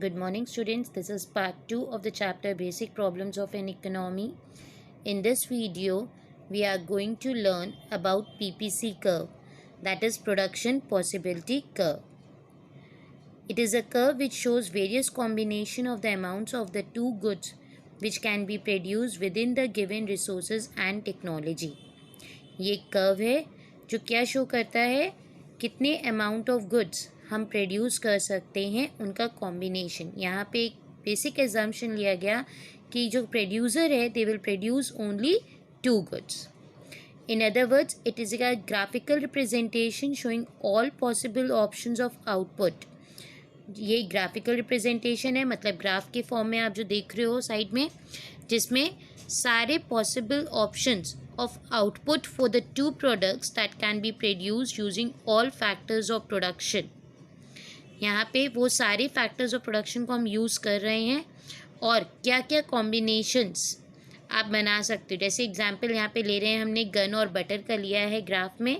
Good morning, students. This is part 2 of the chapter Basic Problems of an Economy. In this video, we are going to learn about PPC curve, that is Production Possibility Curve. It is a curve which shows various combination of the amounts of the two goods which can be produced within the given resources and technology. ये एक curve है जो क्या show करता है, कितने amount of goods हम produce कर सकते हैं, उनका कॉम्बिनेशन. यहाँ पे एक बेसिक एजम्पशन लिया गया कि जो प्रोड्यूसर है they will produce only two goods. In other words, it is a graphical representation showing all possible options of output. ये ग्राफिकल रिप्रेजेंटेशन है, मतलब ग्राफ के फॉर्म में आप जो देख रहे हो साइड में, जिसमें सारे possible options of output for the two products that can be produced using all factors of production. यहाँ पे वो सारे factors of production को हम यूज़ कर रहे हैं और क्या क्या combinations आप बना सकते हो. जैसे एग्जाम्पल यहाँ पे ले रहे हैं, हमने गन और बटर का लिया है ग्राफ में.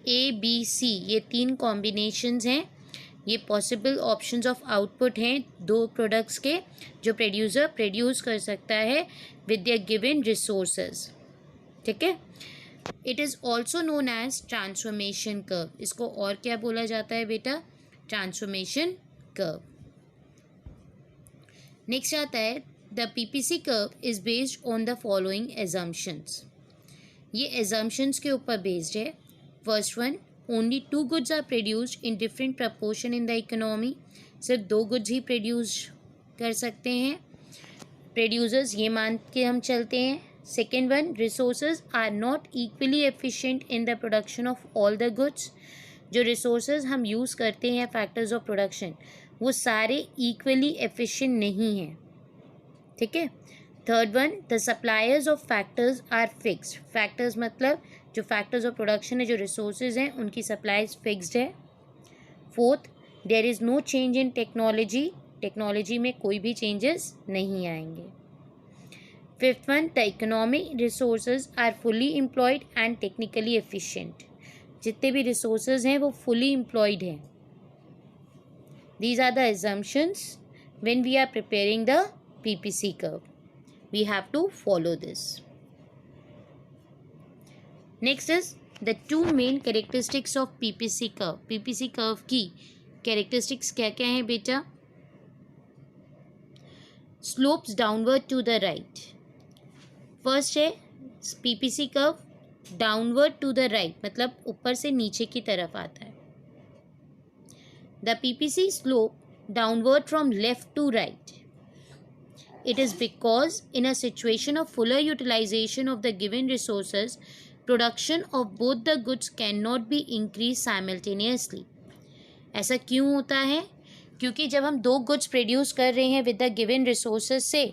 ABC ये 3 कॉम्बिनेशंस हैं. ये पॉसिबल ऑप्शंस ऑफ आउटपुट हैं दो प्रोडक्ट्स के जो प्रोड्यूसर प्रोड्यूस कर सकता है विद द गिवन रिसोर्सेज. ठीक है. It is also known as transformation curve. इसको और क्या बोला जाता है बेटा? Transformation curve. नेक्स्ट आता है the PPC curve is based on the following assumptions. ये एजम्पशंस के ऊपर बेस्ड है. First one, only two goods are produced in different proportion in the economy. सिर्फ 2 गुड्स ही प्रोड्यूस कर सकते हैं प्रोड्यूसर्स, ये मान के हम चलते हैं. Second one, resources are not equally efficient in the production of all the goods. जो resources हम use करते हैं factors of production, वो सारे equally efficient नहीं हैं. ठीक है. Third one, the suppliers of factors are fixed. Factors मतलब जो factors of production है, जो resources हैं, उनकी supplies fixed है. Fourth, there is no change in technology. Technology में कोई भी changes नहीं आएंगे. Fifth one, the economic resources are fully employed and technically efficient. जितने भी resources हैं वो fully employed हैं. These are the assumptions when we are preparing the PPC curve. We have to follow this. Next is the two main characteristics of PPC curve. PPC curve की characteristics क्या क्या हैं बेटा? Slopes downward to the right. First है PPC curve downward to the right, मतलब ऊपर से नीचे की तरफ आता है. The PPC slope downward from left to right. It is because in a situation of fuller utilization of the given resources production of both the goods can not be increase simultaneously. ऐसा क्यों होता है? क्योंकि जब हम 2 goods produce कर रहे हैं विद द गिवन रिसोर्सेज से,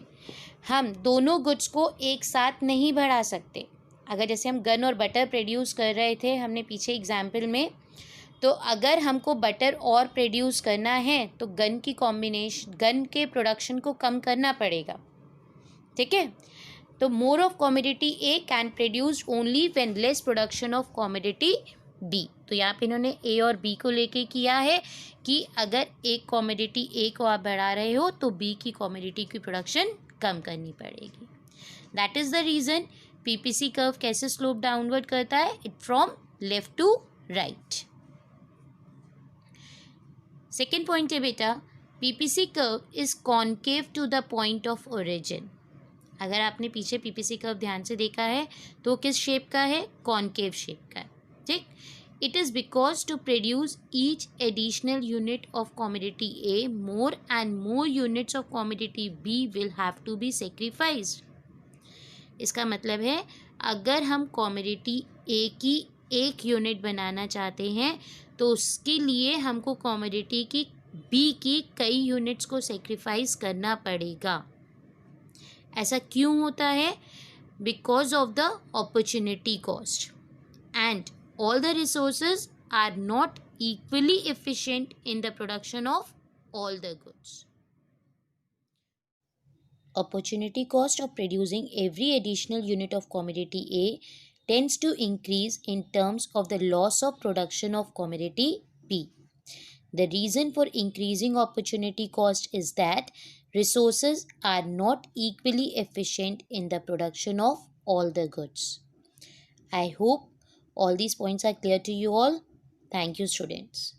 हम दोनों गुड्स को एक साथ नहीं बढ़ा सकते. अगर जैसे हम गन और बटर प्रोड्यूस कर रहे थे हमने पीछे एग्जाम्पल में, तो अगर हमको बटर और प्रोड्यूस करना है तो गन के प्रोडक्शन को कम करना पड़ेगा. ठीक है. तो more of commodity A can produce only when less production of commodity B. तो यहाँ पे इन्होंने ए और बी को लेके किया है कि अगर एक कॉमोडिटी ए को आप बढ़ा रहे हो तो बी की कॉमोडिटी की प्रोडक्शन कम करनी पड़ेगी. That is the reason PPC curve कैसे स्लोप डाउनवर्ड करता है, it from left to right. Second point है बेटा, PPC curve is concave to the point of origin. अगर आपने पीछे पीपीसी कर्व ध्यान से देखा है तो किस शेप का है? कॉन्केव शेप का है. ठीक. It is because to produce each additional unit of commodity A, more and more units of commodity B will have to be sacrificed. इसका मतलब है अगर हम commodity A की 1 यूनिट बनाना चाहते हैं तो उसके लिए हमको commodity की B की कई यूनिट्स को सेक्रीफाइस करना पड़ेगा. ऐसा क्यों होता है? Because of the opportunity cost and all the resources are not equally efficient in the production of all the goods. Opportunity cost of producing every additional unit of commodity A tends to increase in terms of the loss of production of commodity B. The reason for increasing opportunity cost is that resources are not equally efficient in the production of all the goods. I hope all these points are clear to you all. Thank you, students.